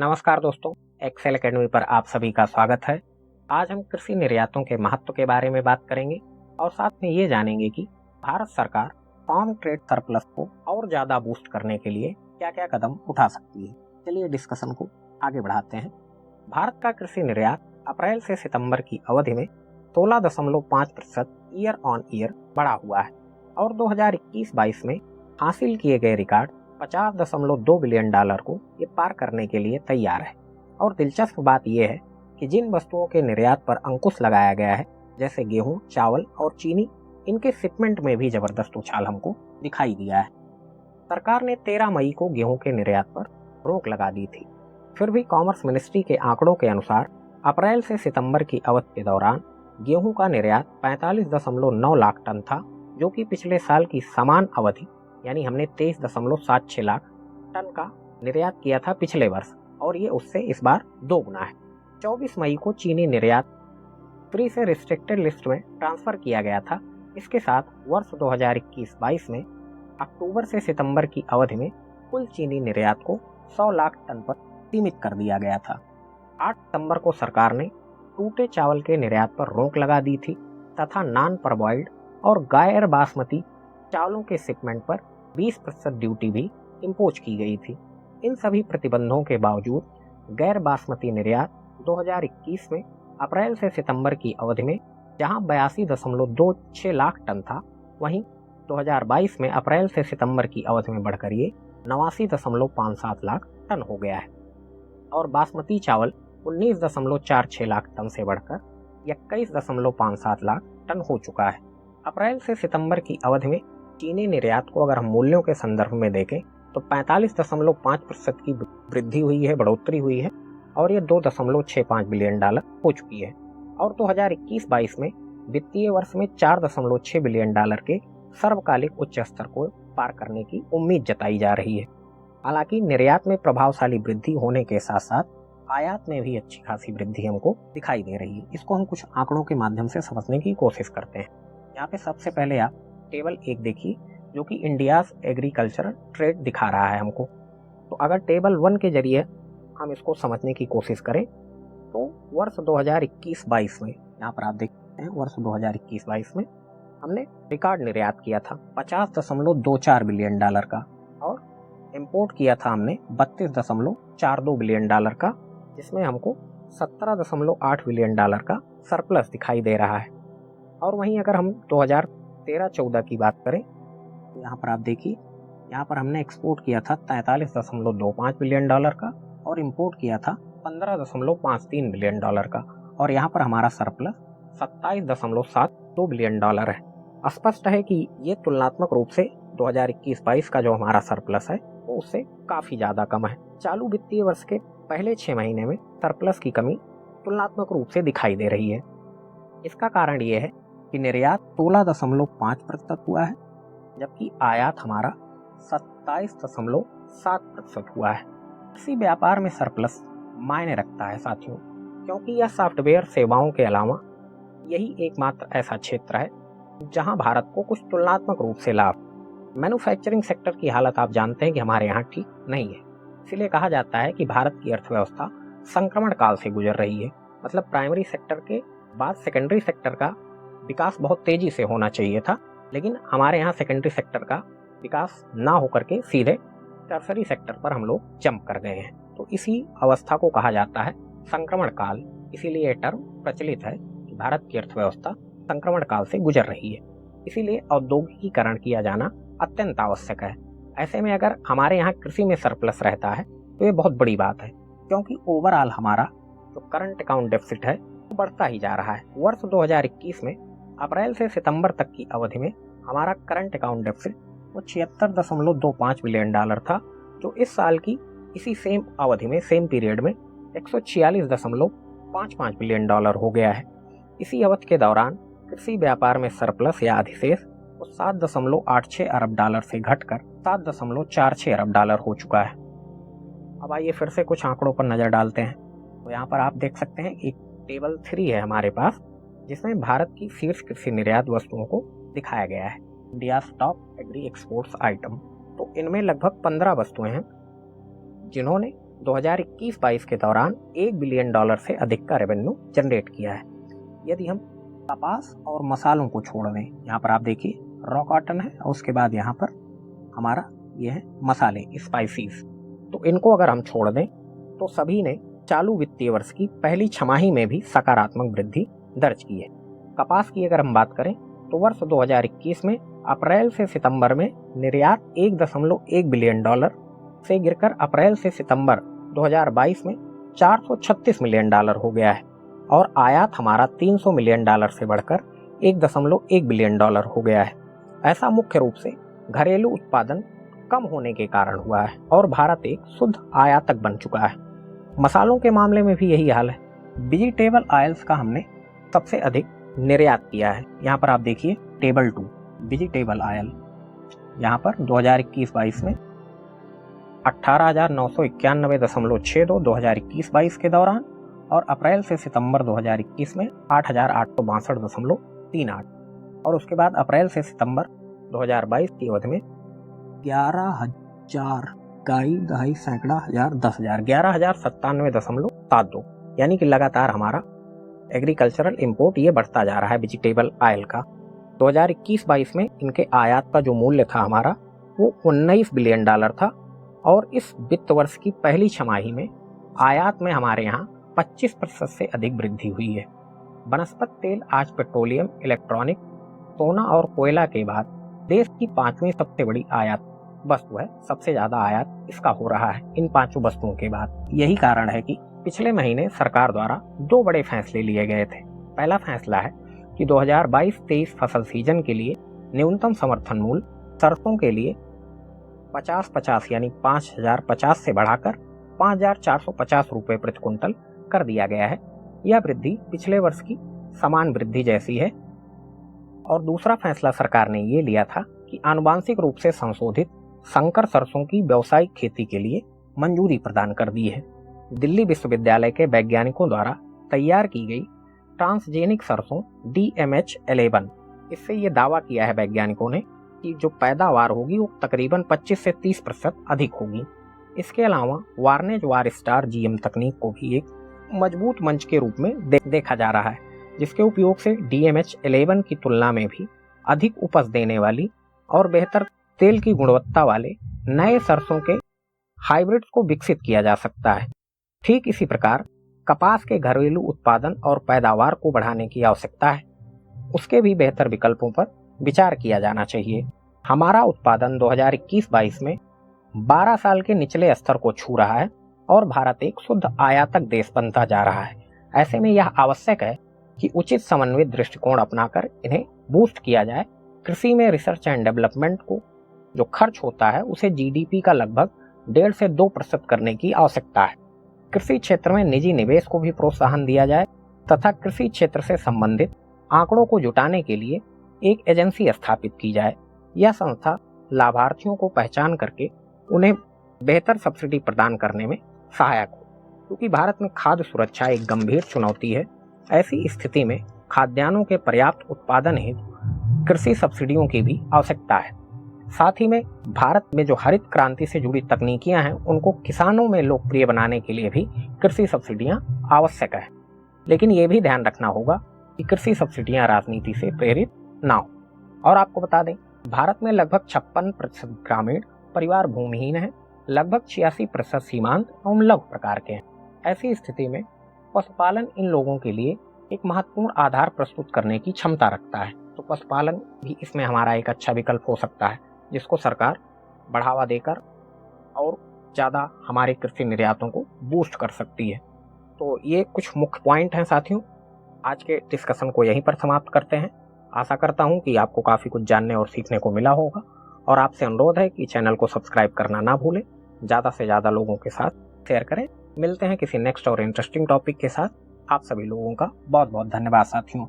नमस्कार दोस्तों, Excel academy पर आप सभी का स्वागत है। आज हम कृषि निर्यातों के महत्व के बारे में बात करेंगे और साथ में ये जानेंगे कि भारत सरकार फार्म ट्रेड सरप्लस को और ज़्यादा बूस्ट करने के लिए क्या क्या कदम उठा सकती है। चलिए डिस्कशन को आगे बढ़ाते हैं। भारत का कृषि निर्यात अप्रैल से सितंबर की अवधि में 16.5% ईयर ऑन ईयर बढ़ा हुआ है और 2021-22 में हासिल किए गए रिकॉर्ड $50.2 बिलियन को ये पार करने के लिए तैयार है। और दिलचस्प बात यह है कि जिन वस्तुओं के निर्यात पर अंकुश लगाया गया है, जैसे गेहूं, चावल और चीनी, इनके शिपमेंट में भी जबरदस्त उछाल हमको दिखाई दिया है। सरकार ने 13 मई को गेहूं के निर्यात पर रोक लगा दी थी। फिर भी कॉमर्स मिनिस्ट्री के आंकड़ों के अनुसार अप्रैल से सितंबर की अवधि के दौरान गेहूं का निर्यात 45.9 लाख टन था, जो कि पिछले साल की समान अवधि यानी हमने 23.76 लाख टन का निर्यात किया था पिछले वर्ष, और ये उससे इस बार 2 गुना है। 24 मई को चीनी निर्यात फ्री से रिस्ट्रिक्टेड लिस्ट में ट्रांसफर किया गया था। इसके साथ वर्ष 2021-22 में अक्टूबर से सितंबर की अवधि में कुल चीनी निर्यात को 100 लाख टन पर सीमित कर दिया गया था। 8 सितंबर को सरकार ने टूटे चावल के निर्यात पर रोक लगा दी थी तथा नॉन परबॉइल्ड और गैर बासमती चावलों के शिपमेंट पर 20% ड्यूटी भी इम्पोज की गई थी। इन सभी प्रतिबंधों के बावजूद गैर बासमती निर्यात 2021 में अप्रैल से सितंबर की अवधि में जहां 82.26 लाख टन था, वहीं 2022 में अप्रैल से सितंबर की अवधि में बढ़कर ये 89.57 लाख टन हो गया है और बासमती चावल 19.46 लाख टन से बढ़कर 21.57 लाख टन हो चुका है। अप्रैल से सितंबर की अवधि में चीनी निर्यात को अगर हम मूल्यों के संदर्भ में देखें तो 45.5% की वृद्धि हुई है, बढ़ोतरी हुई है और ये $2.65 बिलियन हो चुकी है। और 2021-22 में वित्तीय वर्ष में $4.6 बिलियन के सर्वकालिक उच्च स्तर को पार करने की उम्मीद जताई जा रही है। हालांकि निर्यात में प्रभावशाली वृद्धि होने के साथ साथ आयात में भी अच्छी खासी वृद्धि हमको दिखाई दे रही है। इसको हम कुछ आंकड़ों के माध्यम से समझने की कोशिश करते हैं। यहाँ पे सबसे पहले आप टेबल 1 देखिए, जो कि इंडियाज एग्रीकल्चरल ट्रेड दिखा रहा है हमको। तो अगर टेबल 1 के जरिए हम इसको समझने की कोशिश करें तो वर्ष 2021-22 में यहाँ पर आप देख सकते हैं, वर्ष 2021-22 में हमने रिकॉर्ड निर्यात किया था $50.24 बिलियन का और इंपोर्ट किया था हमने $32.42 बिलियन का, जिसमें हमको $17.8 बिलियन का सरप्लस दिखाई दे रहा है। और वहीं अगर हम 2013-14 की बात करें तो यहाँ पर आप देखिए, यहाँ पर हमने एक्सपोर्ट किया था $43.25 बिलियन का और इंपोर्ट किया था $15.53 बिलियन का, और यहाँ पर हमारा सरप्लस $27.72 बिलियन है। स्पष्ट है कि ये तुलनात्मक रूप से 2021-22 का जो हमारा सरप्लस है वो उससे काफ़ी ज़्यादा कम है। चालू वित्तीय वर्ष के पहले 6 महीने में सरप्लस की कमी तुलनात्मक रूप से दिखाई दे रही है। इसका कारण ये है कि निर्यात 16.5% हुआ है, जबकि आयात हमारा 27.7% हुआ है। कृषि व्यापार में सरप्लस मायने रखता है साथियों, क्योंकि यह सॉफ्टवेयर सेवाओं के अलावा यही एकमात्र ऐसा क्षेत्र है जहां भारत को कुछ तुलनात्मक रूप से लाभ। मैन्युफैक्चरिंग सेक्टर की हालत आप जानते हैं कि हमारे यहाँ ठीक नहीं है, इसलिए कहा जाता है कि भारत की अर्थव्यवस्था संक्रमण काल से गुजर रही है। मतलब प्राइमरी सेक्टर के बाद सेकेंडरी सेक्टर का विकास बहुत तेजी से होना चाहिए था, लेकिन हमारे यहाँ सेकेंडरी सेक्टर का विकास ना होकर के सीधे टर्सरी सेक्टर पर हम लोग जंप कर गए हैं। तो इसी अवस्था को कहा जाता है संक्रमण काल। इसीलिए यह टर्म प्रचलित है कि भारत की अर्थव्यवस्था संक्रमण काल से गुजर रही है। इसीलिए औद्योगिकीकरण किया जाना अत्यंत आवश्यक है। ऐसे में अगर हमारे यहाँ कृषि में सरप्लस रहता है तो ये बहुत बड़ी बात है, क्योंकि ओवरऑल हमारा जो करंट अकाउंट डेफिसिट है वो बढ़ता ही जा रहा है। वर्ष 2021 में अप्रैल से सितंबर तक की अवधि में हमारा करंट अकाउंट डेफिसिट वो $76.25 बिलियन था, जो इस साल की इसी सेम अवधि में, सेम पीरियड में 146.55 बिलियन हो गया है। इसी अवधि के दौरान कृषि व्यापार में सरप्लस या अधिशेष वो $7.86 अरब से घटकर $7.46 अरब हो चुका है। अब आइए फिर से कुछ आंकड़ों पर नजर डालते हैं। तो यहाँ पर आप देख सकते हैं एक टेबल 3 है हमारे पास, जिसमें भारत की शीर्ष कृषि निर्यात वस्तुओं को दिखाया गया है, India top agri exports item. तो इनमें लगभग 15 वस्तुएं हैं जिन्होंने 2021-22 के दौरान $1 बिलियन से अधिक का रेवेन्यू जनरेट किया है। यदि हम कपास और मसालों को छोड़ दें, यहाँ पर आप देखिए रॉ कॉटन है और उसके बाद यहाँ पर हमारा ये है मसाले, स्पाइसीज, तो इनको अगर हम छोड़ दें तो सभी ने चालू वित्तीय वर्ष की पहली छमाही में भी सकारात्मक वृद्धि दर्ज की है। कपास की अगर हम बात करें तो वर्ष 2021 में अप्रैल से सितंबर में निर्यात $1.1 बिलियन से गिरकर अप्रैल से सितंबर 2022 में $436 मिलियन हो गया है और आयात हमारा $300 मिलियन से बढ़कर $1.1 बिलियन हो गया है। ऐसा मुख्य रूप से घरेलू उत्पादन कम होने के कारण हुआ है और भारत एक शुद्ध आयातक बन चुका है। मसालों के मामले में भी यही हाल है। वेजिटेबल ऑयल्स का हमने सबसे अधिक निर्यात किया है। यहाँ पर आप देखिए टेबल 2 वेजिटेबल ऑयल, यहाँ पर 2021-22 में 18,991.62 2021-22 के दौरान और अप्रैल से सितंबर 2021 में 8,862.38 और उसके बाद अप्रैल से सितंबर 2022 की अवधि में 11,000 इकाई, दहाई, सैकड़ा, हजार, 10,000 11,097.72, यानी कि लगातार हमारा एग्रीकल्चरल इंपोर्ट ये बढ़ता जा रहा है वेजिटेबल ऑयल का। 2021-22 में इनके आयात का जो मूल्य था हमारा वो $19 बिलियन था और इस वित्त वर्ष की पहली छमाही में आयात में हमारे यहाँ 25% से अधिक वृद्धि हुई है। वनस्पति तेल आज पेट्रोलियम, इलेक्ट्रॉनिक, सोना और कोयला के बाद देश की 5वीं सबसे बड़ी आयात वस्तु है। सबसे ज्यादा आयात इसका हो रहा है इन 5 वस्तुओं के बाद। यही कारण है कि पिछले महीने सरकार द्वारा 2 बड़े फैसले लिए गए थे। पहला फैसला है कि 2022-23 फसल सीजन के लिए न्यूनतम समर्थन मूल्य सरसों के लिए 50-50 यानी 5,050 से बढ़ाकर 5,450 रुपये प्रति क्विंटल कर दिया गया है। यह वृद्धि पिछले वर्ष की समान वृद्धि जैसी है। और दूसरा फैसला सरकार ने ये लिया था कि आनुवांशिक रूप से संशोधित संकर सरसों की व्यावसायिक खेती के लिए मंजूरी प्रदान कर दी है। दिल्ली विश्वविद्यालय के वैज्ञानिकों द्वारा तैयार की गई ट्रांसजेनिक सरसों DMH11, इससे ये दावा किया है वैज्ञानिकों ने कि जो पैदावार होगी वो तकरीबन 25 से 30% अधिक होगी। इसके अलावा वार्नेज वार स्टार GM तकनीक को भी एक मजबूत मंच के रूप में देखा जा रहा है, जिसके उपयोग से DMH11 की तुलना में भी अधिक उपज देने वाली और बेहतर तेल की गुणवत्ता वाले नए सरसों के हाइब्रिड्स को विकसित किया जा सकता है। ठीक इसी प्रकार कपास के घरेलू उत्पादन और पैदावार को बढ़ाने की आवश्यकता है। उसके भी बेहतर विकल्पों पर विचार किया जाना चाहिए। हमारा उत्पादन 2021-22 में 12 साल के निचले स्तर को छू रहा है और भारत एक शुद्ध आयातक देश बनता जा रहा है। ऐसे में यह आवश्यक है कि उचित समन्वित दृष्टिकोण अपनाकर इन्हें बूस्ट किया जाए। कृषि में रिसर्च एंड डेवलपमेंट को जो खर्च होता है उसे GDP का लगभग 1.5 से 2% करने की आवश्यकता है। कृषि क्षेत्र में निजी निवेश को भी प्रोत्साहन दिया जाए तथा कृषि क्षेत्र से संबंधित आंकड़ों को जुटाने के लिए एक एजेंसी स्थापित की जाए। यह संस्था लाभार्थियों को पहचान करके उन्हें बेहतर सब्सिडी प्रदान करने में सहायक हो, क्योंकि भारत में खाद्य सुरक्षा एक गंभीर चुनौती है। ऐसी स्थिति में खाद्यान्नों के पर्याप्त उत्पादन हेतु कृषि सब्सिडियों की भी आवश्यकता है। साथ ही में भारत में जो हरित क्रांति से जुड़ी तकनीकियां हैं उनको किसानों में लोकप्रिय बनाने के लिए भी कृषि सब्सिडियां आवश्यक है। लेकिन ये भी ध्यान रखना होगा कि कृषि सब्सिडियां राजनीति से प्रेरित ना हो। और आपको बता दें, भारत में लगभग 56% ग्रामीण परिवार भूमिहीन है, लगभग 86% सीमांत एवं लघु प्रकार के हैं। ऐसी स्थिति में पशुपालन इन लोगों के लिए एक महत्वपूर्ण आधार प्रस्तुत करने की क्षमता रखता है। तो पशुपालन भी इसमें हमारा एक अच्छा विकल्प हो सकता है, जिसको सरकार बढ़ावा देकर और ज़्यादा हमारे कृषि निर्यातों को बूस्ट कर सकती है। तो ये कुछ मुख्य पॉइंट हैं साथियों। आज के डिस्कशन को यहीं पर समाप्त करते हैं। आशा करता हूँ कि आपको काफ़ी कुछ जानने और सीखने को मिला होगा और आपसे अनुरोध है कि चैनल को सब्सक्राइब करना ना भूलें, ज़्यादा से ज़्यादा लोगों के साथ शेयर करें। मिलते हैं किसी नेक्स्ट और इंटरेस्टिंग टॉपिक के साथ। आप सभी लोगों का बहुत बहुत धन्यवाद साथियों।